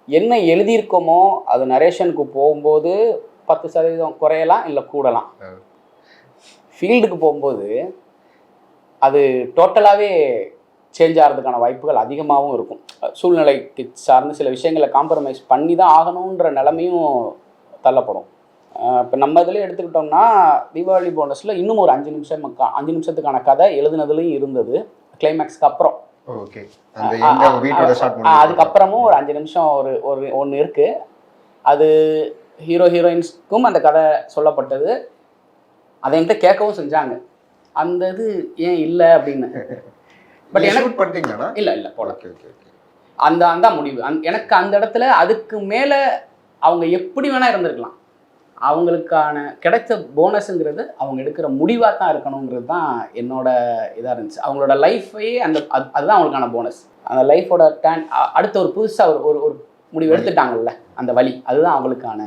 என்ன எழுதியிருக்கோமோ அது நரேஷனுக்கு போகும்போது 10% குறையலாம், இல்லை கூடலாம். ஃபீல்டுக்கு போகும்போது அது டோட்டலாகவே சேஞ்ச் ஆகிறதுக்கான வாய்ப்புகள் அதிகமாகவும் இருக்கும். சூழ்நிலைக்கு சார்ந்து சில விஷயங்களை காம்ப்ரமைஸ் பண்ணி தான் ஆகணுன்ற நிலைமையும் தள்ளப்படும். இப்போ நம்ம இதில் எடுத்துக்கிட்டோம்னா தீபாவளி போனஸில் இன்னும் ஒரு 5 நிமிஷத்துக்கான கதை எழுதுனதுலையும் இருந்தது. கிளைமேக்ஸ்க்கு அப்புறம் அதுக்கப்புறமும் ஒரு 5 நிமிஷம் ஒன்று இருக்குது. அது ஹீரோயின்ஸ்க்கும் அந்த கதை சொல்லப்பட்டது. அதை என்கிட்ட கேட்கவும் செஞ்சாங்க, அந்த இது ஏன் இல்லை அப்படின்னு. பட் எனக்கு இல்லை போல அந்த முடிவு எனக்கு அந்த இடத்துல அதுக்கு மேலே அவங்க எப்படி வேணால் இருந்திருக்கலாம். அவங்களுக்கான கிடைச்ச போனஸுங்கிறது அவங்க எடுக்கிற முடிவாக தான் இருக்கணுங்கிறது தான் என்னோட இதாக இருந்துச்சு. அவங்களோட லைஃபையே அதுதான் அவங்களுக்கான போனஸ். அந்த லைஃபோட அடுத்த ஒரு புதுசாக ஒரு முடிவு எடுத்துட்டாங்கல்ல, அந்த வழி அதுதான் அவங்களுக்கான